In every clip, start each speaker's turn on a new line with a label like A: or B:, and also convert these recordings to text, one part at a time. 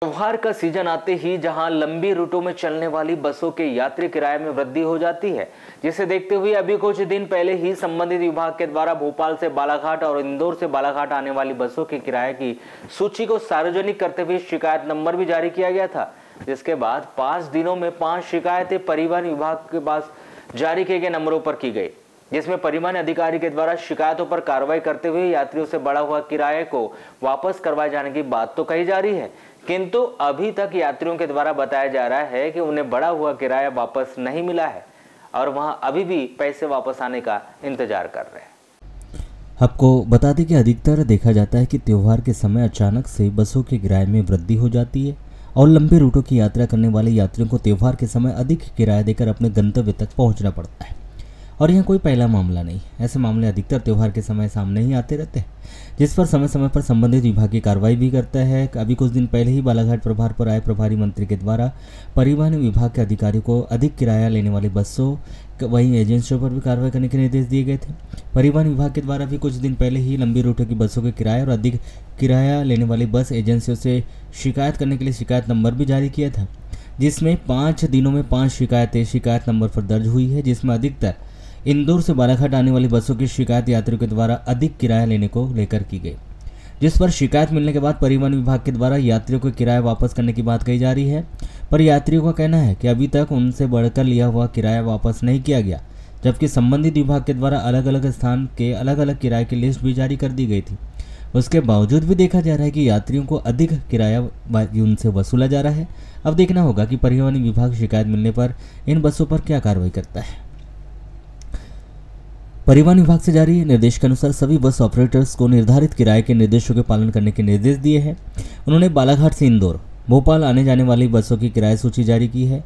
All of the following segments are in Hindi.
A: त्योहार का सीजन आते ही जहां लंबी रूटों में चलने वाली बसों के यात्री किराए में वृद्धि हो जाती है, जिसे देखते हुए अभी कुछ दिन पहले ही संबंधित विभाग के द्वारा भोपाल से बालाघाट और इंदौर से बालाघाट आने वाली बसों के किराए की सूची को सार्वजनिक करते हुए शिकायत नंबर भी जारी किया गया था। जिसके बाद 5 दिनों में 5 शिकायतें परिवहन विभाग के पास जारी किए गए नंबरों पर की गई, जिसमें परिवहन अधिकारी के द्वारा शिकायतों पर कार्रवाई करते हुए यात्रियों से बढ़ा हुआ किराए को वापस करवाए जाने की बात तो कही जा रही है, किंतु अभी तक यात्रियों के द्वारा बताया जा रहा है कि उन्हें बढ़ा हुआ किराया वापस नहीं मिला है और वहां अभी भी पैसे वापस आने का इंतजार कर रहे हैं।
B: आपको बता दें कि अधिकतर देखा जाता है कि त्योहार के समय अचानक से बसों के किराए में वृद्धि हो जाती है और लंबे रूटों की यात्रा करने वाले यात्रियों को त्योहार के समय अधिक किराया देकर अपने गंतव्य तक पहुंचना पड़ता है। और यह कोई पहला मामला नहीं, ऐसे मामले अधिकतर त्योहार के समय सामने ही आते रहते हैं, जिस पर समय समय पर संबंधित विभाग की कार्रवाई भी करता है। अभी कुछ दिन पहले ही बालाघाट प्रभार पर आए प्रभारी मंत्री के द्वारा परिवहन विभाग के अधिकारियों को अधिक किराया लेने वाली बसों वहीं एजेंसियों पर भी कार्रवाई करने के निर्देश दिए गए थे। परिवहन विभाग के द्वारा भी कुछ दिन पहले ही लंबी रूटों की बसों के किराए और अधिक किराया लेने वाली बस एजेंसियों से शिकायत करने के लिए शिकायत नंबर भी जारी किया था, जिसमें 5 दिनों में 5 शिकायतें शिकायत नंबर पर दर्ज हुई है, जिसमें अधिकतर इंदौर से बालाघाट आने वाली बसों की शिकायत यात्रियों के द्वारा अधिक किराया लेने को लेकर की गई, जिस पर शिकायत मिलने के बाद परिवहन विभाग के द्वारा यात्रियों को किराया वापस करने की बात कही जा रही है। पर यात्रियों का कहना है कि अभी तक उनसे बढ़कर लिया हुआ किराया वापस नहीं किया गया, जबकि संबंधित विभाग के द्वारा अलग अलग स्थान के अलग अलग किराए की लिस्ट भी जारी कर दी गई थी। उसके बावजूद भी देखा जा रहा है कि यात्रियों को अधिक किराया उनसे वसूला जा रहा है। अब देखना होगा कि परिवहन विभाग शिकायत मिलने पर इन बसों पर क्या कार्रवाई करता है। परिवहन विभाग से जारी निर्देश के अनुसार सभी बस ऑपरेटर्स को निर्धारित किराए के निर्देशों के पालन करने के निर्देश दिए हैं। उन्होंने बालाघाट से इंदौर भोपाल आने जाने वाली बसों की किराया सूची जारी की है।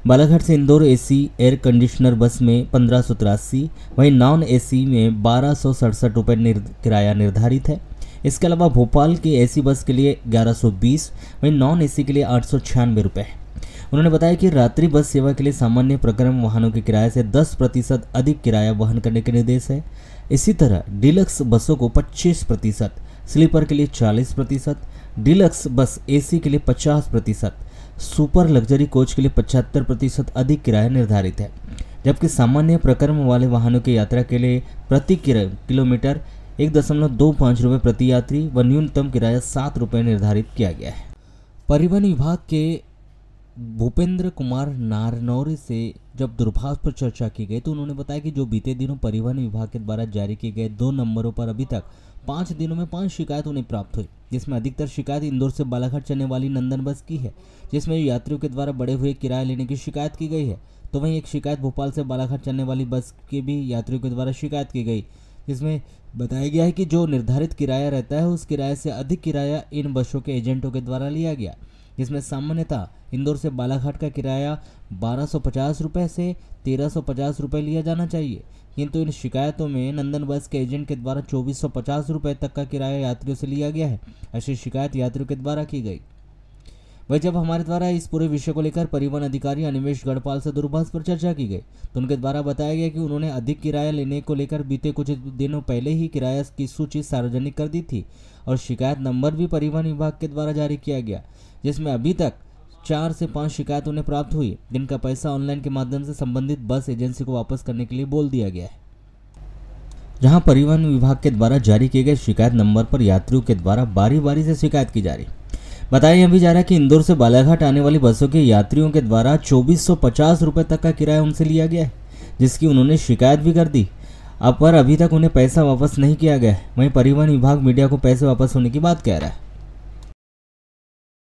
B: बालाघाट से इंदौर एसी एयर कंडीशनर बस में 1583, वहीं नॉन एसी में 1267 रुपये किराया निर्धारित है। इसके अलावा भोपाल की एसी बस के लिए 1120, वहीं नॉन एसी के लिए 896 रुपये है। उन्होंने बताया कि रात्रि बस सेवा के लिए सामान्य प्रक्रम वाहनों के किराए से 10% अधिक किराया वहन करने के निर्देश है। इसी तरह डीलक्स बसों को 25%, स्लीपर के लिए 40%, डीलक्स बस एसी के लिए 50%, सुपर लग्जरी कोच के लिए 75% अधिक किराया निर्धारित है, जबकि सामान्य प्रक्रम वाले वाहनों की यात्रा के लिए प्रति किलोमीटर 1.25 रुपये प्रति यात्री व न्यूनतम किराया 7 रुपये निर्धारित किया गया है। परिवहन विभाग के भूपेंद्र कुमार नारनौरे से जब दूरभाष पर चर्चा की गई तो उन्होंने बताया कि जो बीते दिनों परिवहन विभाग के द्वारा जारी किए गए 2 नंबरों पर अभी तक 5 दिनों में 5 शिकायत उन्हें प्राप्त हुई, जिसमें अधिकतर शिकायत इंदौर से बालाघाट चलने वाली नंदन बस की है, जिसमें यात्रियों के द्वारा बढ़े हुए किराया लेने की शिकायत की गई है। तो वहीं एक शिकायत भोपाल से बालाघाट चलने वाली बस की भी यात्रियों के द्वारा शिकायत की गई, जिसमें बताया गया है कि जो निर्धारित किराया रहता है उस किराए से अधिक किराया इन बसों के एजेंटों के द्वारा लिया गया, जिसमें सामान्यतः इंदौर से बालाघाट का किराया 1250 रुपये से 1350 रुपये लिया जाना चाहिए, किंतु इन शिकायतों में नंदन बस के एजेंट के द्वारा 2450 रुपये तक का किराया यात्रियों से लिया गया है। ऐसी शिकायत यात्रियों के द्वारा की गई। वही जब हमारे द्वारा इस पूरे विषय को लेकर परिवहन अधिकारी अनिमेश गढ़पाल से दूरभाष पर चर्चा की गई तो उनके द्वारा बताया गया कि उन्होंने अधिक किराया लेने को लेकर बीते कुछ दिनों पहले ही किराया की सूची सार्वजनिक कर दी थी और शिकायत नंबर भी परिवहन विभाग के द्वारा जारी किया गया, जिसमें अभी तक 4 से 5 शिकायत उन्हें प्राप्त हुई, जिनका पैसा ऑनलाइन के माध्यम से संबंधित बस एजेंसी को वापस करने के लिए बोल दिया गया है। जहां परिवहन विभाग के द्वारा जारी किए गए शिकायत नंबर पर यात्रियों के द्वारा बारी बारी से शिकायत की जा रही। बताया भी जा रहा है कि इंदौर से बालाघाट आने वाली बसों के यात्रियों के द्वारा 2450 रुपये तक का किराया उनसे लिया गया है, जिसकी उन्होंने शिकायत भी कर दी, पर अभी तक उन्हें पैसा वापस नहीं किया गया है। वहीं परिवहन विभाग मीडिया को पैसे वापस होने की बात कह रहा है।